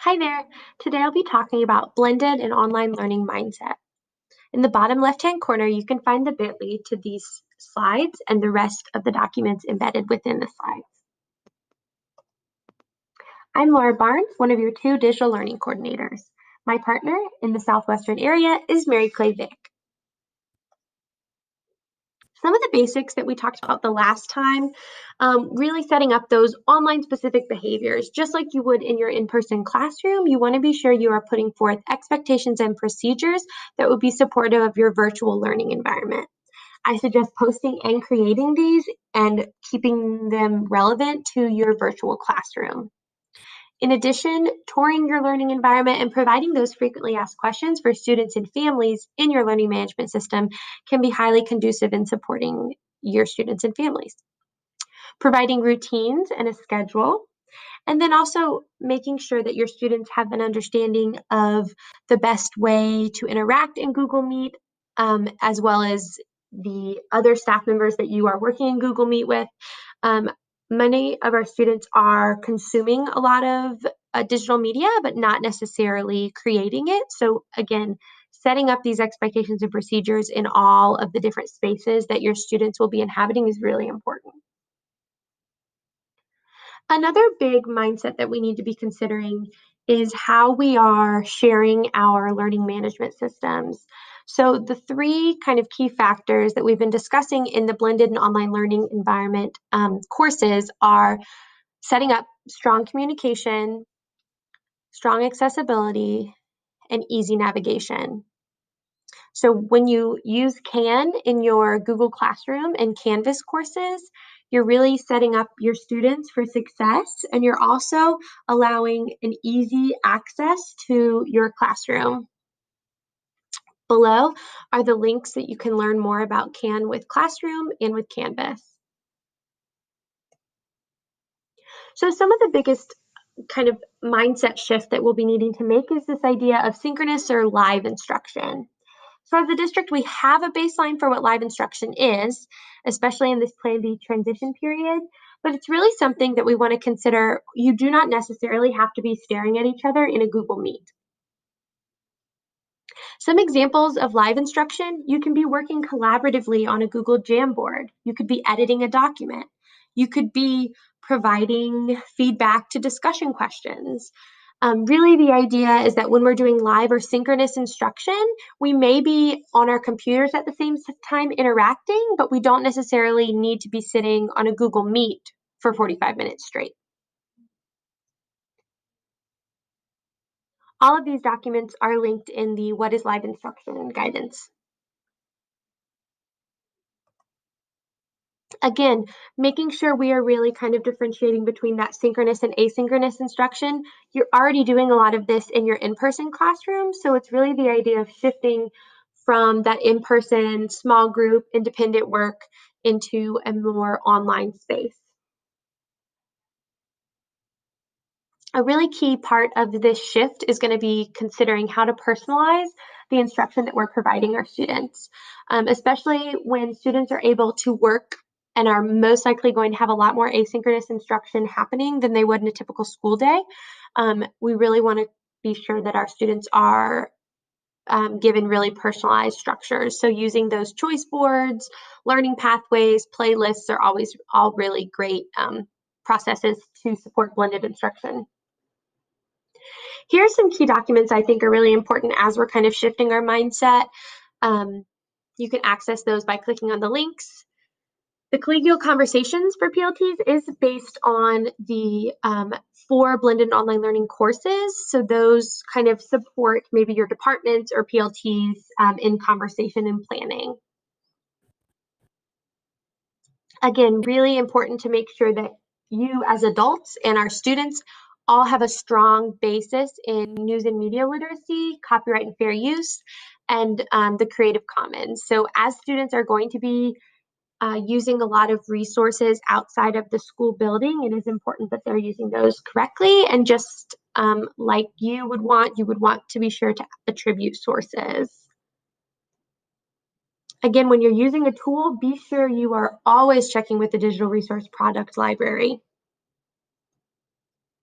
Hi there. Today I'll be talking about blended and online learning mindset. In the bottom left-hand corner, you can find the bit.ly to these slides and the rest of the documents embedded within the slides. I'm Laura Barnes, one of your two digital learning coordinators. My partner in the Southwestern area is Mary Clay Vick. Some of the basics that we talked about the last time, really setting up those online specific behaviors. Just like you would in your in-person classroom, you want to be sure you are putting forth expectations and procedures that would be supportive of your virtual learning environment. I suggest posting and creating these and keeping them relevant to your virtual classroom. In addition, touring your learning environment and providing those frequently asked questions for students and families in your learning management system can be highly conducive in supporting your students and families. Providing routines and a schedule, and then also making sure that your students have an understanding of the best way to interact in Google Meet, as well as the other staff members that you are working in Google Meet with. Um, Many of our students are consuming a lot of digital media, but not necessarily creating it. So again, setting up these expectations and procedures in all of the different spaces that your students will be inhabiting is really important. Another big mindset that we need to be considering is how we are sharing our learning management systems. So the three kind of key factors that we've been discussing in the blended and online learning environment courses are setting up strong communication, strong accessibility, and easy navigation. So when you use Can in your Google Classroom and Canvas courses, you're really setting up your students for success, and you're also allowing an easy access to your classroom. Below are the links that you can learn more about Can with Classroom and with Canvas. So some of the biggest kind of mindset shift that we'll be needing to make is this idea of synchronous or live instruction. So as a district, we have a baseline for what live instruction is, especially in this Plan B transition period, but it's really something that we want to consider. You do not necessarily have to be staring at each other in a Google Meet. Some examples of live instruction, you can be working collaboratively on a Google Jamboard. You could be editing a document. You could be providing feedback to discussion questions. Really, the idea is that when we're doing live or synchronous instruction, we may be on our computers at the same time interacting, but we don't necessarily need to be sitting on a Google Meet for 45 minutes straight. All of these documents are linked in the What is Live Instruction guidance. Again, making sure we are really kind of differentiating between that synchronous and asynchronous instruction. You're already doing a lot of this in your in-person classroom, so it's really the idea of shifting from that in-person, small group, independent work into a more online space. A really key part of this shift is going to be considering how to personalize the instruction that we're providing our students, especially when students are able to work and are most likely going to have a lot more asynchronous instruction happening than they would in a typical school day. We really want to be sure that our students are given really personalized structures. So using those choice boards, learning pathways, playlists are always all really great processes to support blended instruction. Here are some key documents I think are really important as we're kind of shifting our mindset. You can access those by clicking on the links. The Collegial Conversations for PLTs is based on the 4 blended online learning courses. So those kind of support maybe your departments or PLTs in conversation and planning. Again, really important to make sure that you as adults and our students all have a strong basis in news and media literacy, copyright and fair use, and the Creative Commons. So as students are going to be using a lot of resources outside of the school building, it is important that they're using those correctly. And just like you would want to be sure to attribute sources. Again, when you're using a tool, be sure you are always checking with the digital resource product library.